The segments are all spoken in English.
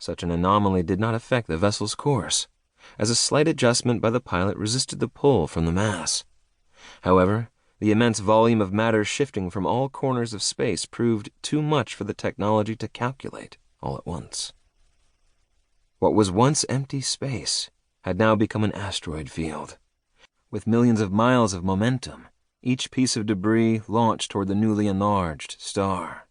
Such an anomaly did not affect the vessel's course, as a slight adjustment by the pilot resisted the pull from the mass. However, the immense volume of matter shifting from all corners of space proved too much for the technology to calculate all at once. What was once empty space had now become an asteroid field. With millions of miles of momentum, each piece of debris launched toward the newly enlarged star.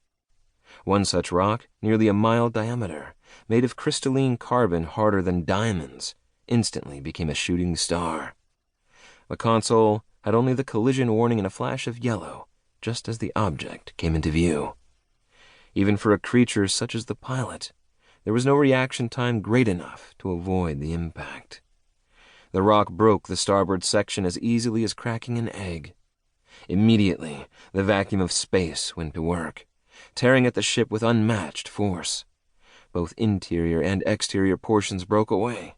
One such rock, nearly a mile diameter, made of crystalline carbon harder than diamonds, instantly became a shooting star. The console had only the collision warning and a flash of yellow, just as the object came into view. Even for a creature such as the pilot, there was no reaction time great enough to avoid the impact. The rock broke the starboard section as easily as cracking an egg. Immediately, the vacuum of space went to work, tearing at the ship with unmatched force. Both interior and exterior portions broke away,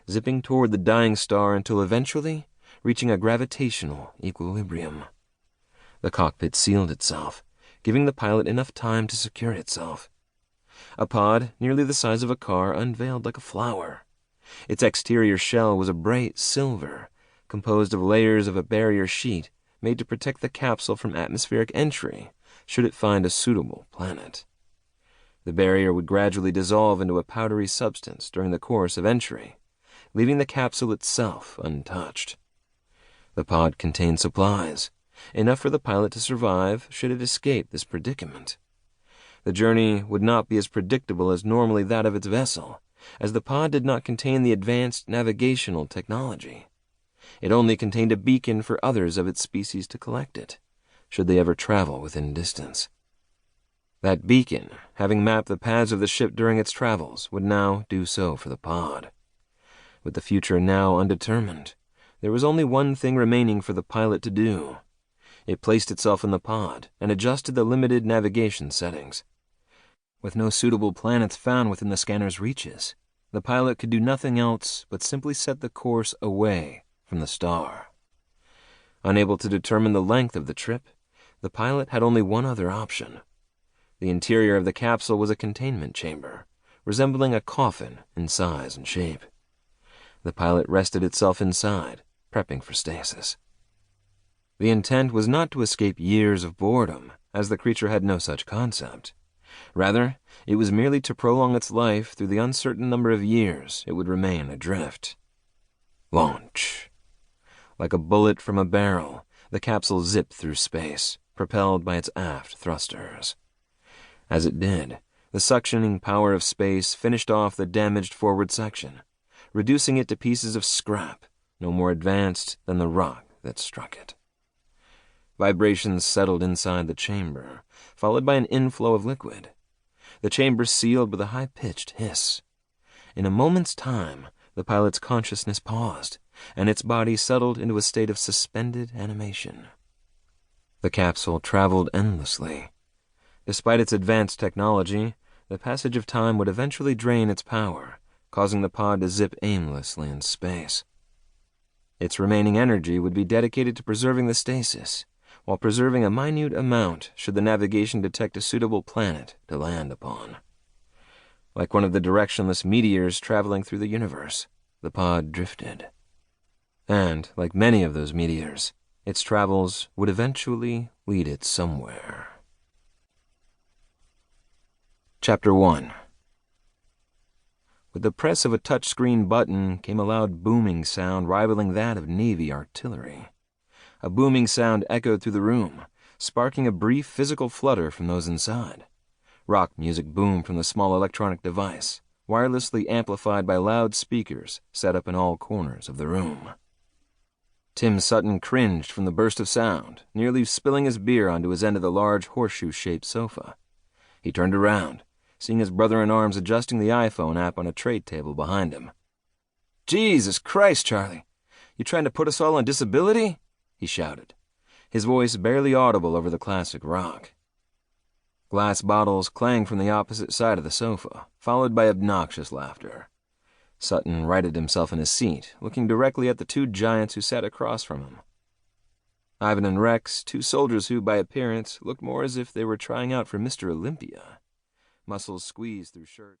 zipping toward the dying star until eventually reaching a gravitational equilibrium. The cockpit sealed itself, giving the pilot enough time to secure itself. A pod, nearly the size of a car, unveiled like a flower. Its exterior shell was a bright silver, composed of layers of a barrier sheet made to protect the capsule from atmospheric entry should it find a suitable planet. The barrier would gradually dissolve into a powdery substance during the course of entry, leaving the capsule itself untouched. The pod contained supplies, enough for the pilot to survive should it escape this predicament. The journey would not be as predictable as normally that of its vessel, as the pod did not contain the advanced navigational technology. It only contained a beacon for others of its species to collect it, should they ever travel within distance. That beacon, having mapped the paths of the ship during its travels, would now do so for the pod. With the future now undetermined, there was only one thing remaining for the pilot to do. It placed itself in the pod and adjusted the limited navigation settings. With no suitable planets found within the scanner's reaches, the pilot could do nothing else but simply set the course away from the star. Unable to determine the length of the trip, the pilot had only one other option. The interior of the capsule was a containment chamber, resembling a coffin in size and shape. The pilot rested itself inside, prepping for stasis. The intent was not to escape years of boredom, as the creature had no such concept. Rather, it was merely to prolong its life through the uncertain number of years it would remain adrift. Launch. Like a bullet from a barrel, the capsule zipped through space, propelled by its aft thrusters. As it did, the suctioning power of space finished off the damaged forward section, reducing it to pieces of scrap, no more advanced than the rock that struck it. Vibrations settled inside the chamber, followed by an inflow of liquid. The chamber sealed with a high-pitched hiss. In a moment's time, the pilot's consciousness paused, and its body settled into a state of suspended animation. The capsule traveled endlessly. Despite its advanced technology, the passage of time would eventually drain its power, causing the pod to zip aimlessly in space. Its remaining energy would be dedicated to preserving the stasis, while preserving a minute amount should the navigation detect a suitable planet to land upon. Like one of the directionless meteors traveling through the universe, the pod drifted. And, like many of those meteors, its travels would eventually lead it somewhere. Chapter 1. With the press of a touchscreen button came a loud booming sound rivaling that of Navy artillery. A booming sound echoed through the room, sparking a brief physical flutter from those inside. Rock music boomed from the small electronic device, wirelessly amplified by loud speakers set up in all corners of the room. Tim Sutton cringed from the burst of sound, nearly spilling his beer onto his end of the large horseshoe-shaped sofa. He turned around, seeing his brother-in-arms adjusting the iPhone app on a tray table behind him. "Jesus Christ, Charlie! You trying to put us all on disability?" he shouted, his voice barely audible over the classic rock. Glass bottles clanged from the opposite side of the sofa, followed by obnoxious laughter. Sutton righted himself in his seat, looking directly at the two giants who sat across from him. Ivan and Rex, two soldiers who, by appearance, looked more as if they were trying out for Mr. Olympia. Muscles squeezed through shirts.